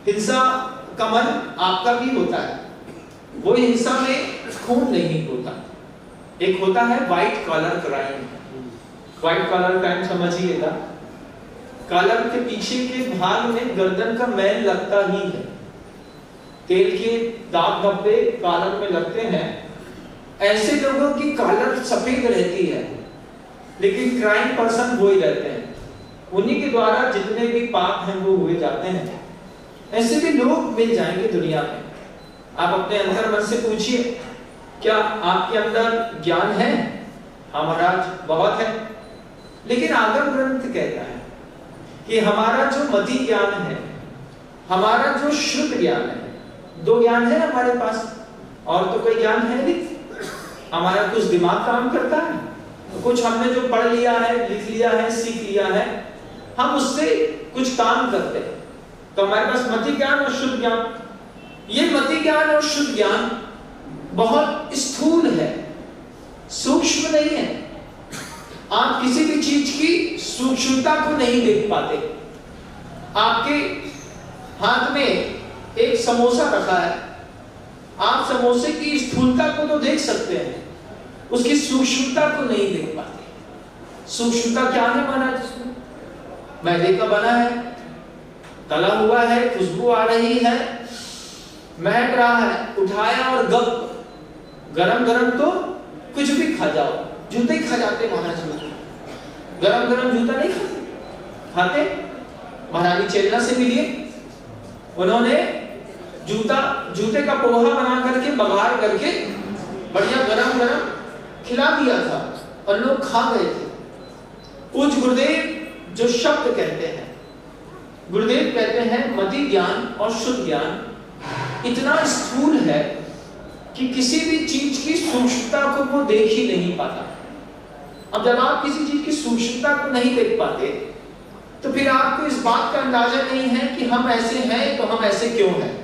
हिंसा का मन आपका भी होता है, वो हिंसा में खून नहीं होता। एक होता है white collar crime. White collar crime समझिएगा, कॉलर के पीछे के भाग में गर्दन का मैल लगता ही है, तेल के दाग धब्बे कॉलर में लगते हैं। ऐसे लोगों की कॉलर सफेद रहती है, लेकिन क्राइम पर्सन वो ही रहते हैं, उन्हीं के द्वारा जितने भी पाप हैं वो हुए जाते हैं। ऐसे भी लोग मिल जाएंगे दुनिया में। आप अपने अंदर मन से पूछिए, क्या आपके अंदर ज्ञान है? हाँ महाराज, बहुत है। लेकिन आगम ग्रंथ कहता है कि हमारा जो मति ज्ञान है, हमारा जो शुद्ध ज्ञान है, दो ज्ञान है हमारे पास, और तो कोई ज्ञान है नहीं। हमारा कुछ दिमाग काम करता है, तो कुछ हमने जो पढ़ लिया है, लिख लिया है, सीख लिया है, हम उससे कुछ काम करते हैं। तो हमारे पास मति ज्ञान और शुद्ध ज्ञान, ये मति ज्ञान और शुद्ध ज्ञान बहुत स्थूल है, सूक्ष्म नहीं है। आप किसी भी चीज की सूक्ष्मता को नहीं देख पाते। आपके हाथ में एक समोसा रखा है, आप समोसे की स्थूलता को तो देख सकते हैं, उसकी सूक्ष्मता को नहीं देख पाते। सूक्ष्मता क्या है महाराज? इसमें मैदे का बना है, तला हुआ है, खुशबू आ रही है, महक रहा है, उठाया और गप, गरम गरम तो कुछ भी खा जाओ, जूते ही खा जाते महाराज लोग। गरम गरम जूता नहीं खाते। महारानी चेतना से मिलिए, उन्होंने जूते का पोहा बना करके, बघार करके बढ़िया गरम गरम खिला दिया था और लोग खा गए थे। पूज्य गुरुदेव जो शब्द कहते हैं, गुरुदेव कहते हैं मति ज्ञान और शुद्ध ज्ञान इतना स्थूल है कि किसी भी चीज की सूक्ष्मता को वो देख ही नहीं पाता। अब जब आप किसी चीज की सूक्ष्मता को नहीं देख पाते, तो फिर आपको इस बात का अंदाजा नहीं है कि हम ऐसे हैं, तो हम ऐसे क्यों हैं।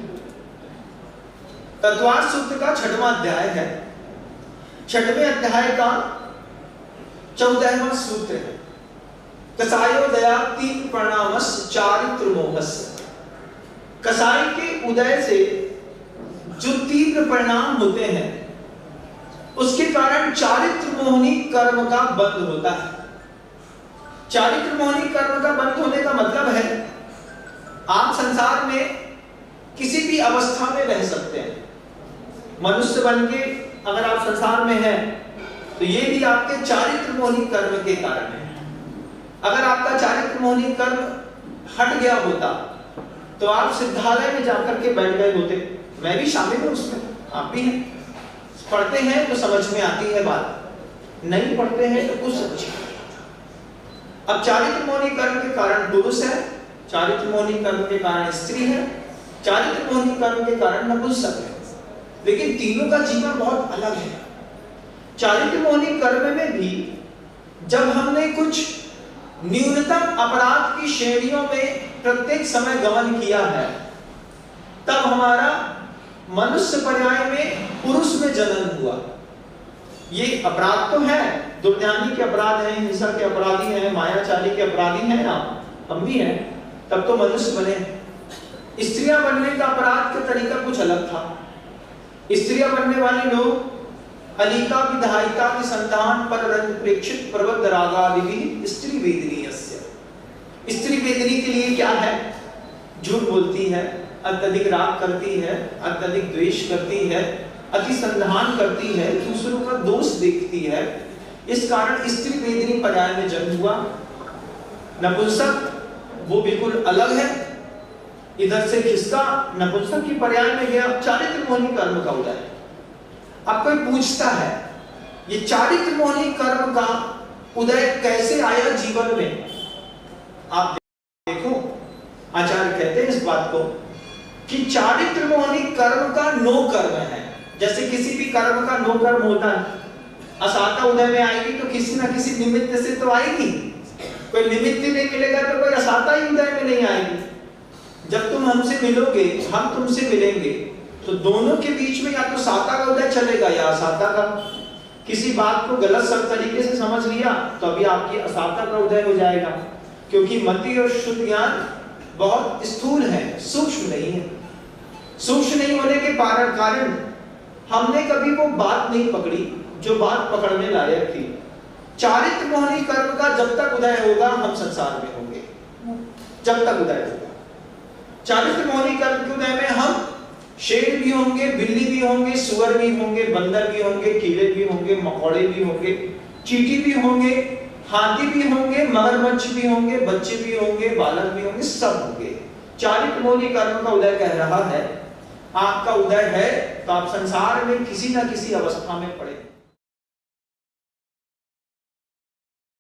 तत्वार्थ सूत्र का 6वां अध्याय है, 6वें अध्याय का 14वां सूत्र है। कसायो दया तीन परिणामस चारित्र मोहस्य। कसाई के उदय से जो तीव्र परिणाम होते हैं, उसके कारण चारित्र मोहनी कर्म का बंध होता है। चारित्र मोहनी कर्म का बंध होने का मतलब है, आप संसार में किसी भी अवस्था में रह सकते हैं। मनुष्य बन के अगर आप संसार में हैं, तो ये भी आपके चारित्र मोहनी कर्म के कारण है। अगर आपका चारित्र मोहनी कर्म हट गया होता, तो आप सिद्धालय में जाकर के बैठ गए होते। मैं भी शामिल हूं उसमें, आप भी हैं। पढ़ते हैं तो समझ में आती है बात, नहीं पढ़ते हैं तो कुछ समझ नहीं। अब चारित्र मोहनी कर्म के कारण पुरुष है, चारित्र मोहनी कर्म के कारण स्त्री है, चारित्र मोहनी कर्म के कारण नपुंसक है। लेकिन तीनों का जीवन बहुत अलग है। चारित्र मोहनी कर्म में भी जब हमने कुछ न्यूनतम अपराध की श्रेणियों में प्रत्येक समय गमन किया है, तब हमारा मनुष्य पर्याय में पुरुष में जन्म हुआ। ये अपराध तो है, दुर्ज्ञानी के अपराध हैं, हिंसा के अपराधी हैं, मायाचारी के अपराधी हैं, हम भी हैं, तब तो मनुष्य बने। स्त्रियां बनने का अपराध का तरीका कुछ अलग था। स्त्रियां बनने वाले लोग अलिका विधायिका की संतान पर रंग प्रेक्षित प्रबद्ध रागादि स्त्री वेदनीयस्य। स्त्री वेदनी के लिए क्या है? झूठ बोलती है, अत्यधिक राग करती है, अत्यधिक द्वेष करती है, अति संधान करती है, दूसरों का दोष देखती है। इस कारण स्त्री वेदनी पर्याय में जन्म हुआ। नपुंसक वो बिल्कुल अलग है, इधर से खिसका नपुंसक की पर्याय में गया। चारित्र मोहनी कर्म का उदय। अब कोई पूछता है, ये चारित्र मोहनी कर्म का उदय कैसे आया जीवन में? आप देखो, आचार्य कहते हैं इस बात को कि चारित्र मोहनी कर्म का नो कर्म है। जैसे किसी भी कर्म का नो कर्म होता है, असाता उदय में आएगी तो किसी ना किसी निमित्त से तो आएगी। कोई निमित्त नहीं मिलेगा तो कोई असाता ही उदय में नहीं आएगी। जब तुम हमसे मिलोगे, हम तुमसे मिलेंगे, तो दोनों के बीच में या तो साता का उदय चलेगा या असाता का। किसी बात को गलत सब तरीके से समझ लिया तो अभी आपकी असाता का उदय हो जाएगा, क्योंकि मति और शुद्ध ज्ञान बहुत स्थूल है, सूक्ष्म नहीं है। सूक्ष्म नहीं होने के कारण हमने कभी वो बात नहीं पकड़ी जो बात पकड़ने लायक थी। चारित्र मोहनी कर्म का जब तक उदय होगा हम संसार में होंगे, जब तक उदय होगा। चारित्र मोहनी कर्म के उदय में हम शेर भी होंगे, बिल्ली भी होंगे, सुअर भी होंगे, बंदर भी होंगे, कीड़े भी होंगे, मकोड़े भी होंगे, चींटी भी होंगे, हाथी भी होंगे, मगरमच्छ भी होंगे, बच्चे भी होंगे, बालक भी होंगे, सब होंगे। चारित्र मोहनी कर्म का उदय कह रहा है आपका उदय है तो आप संसार में किसी न किसी अवस्था में पड़े।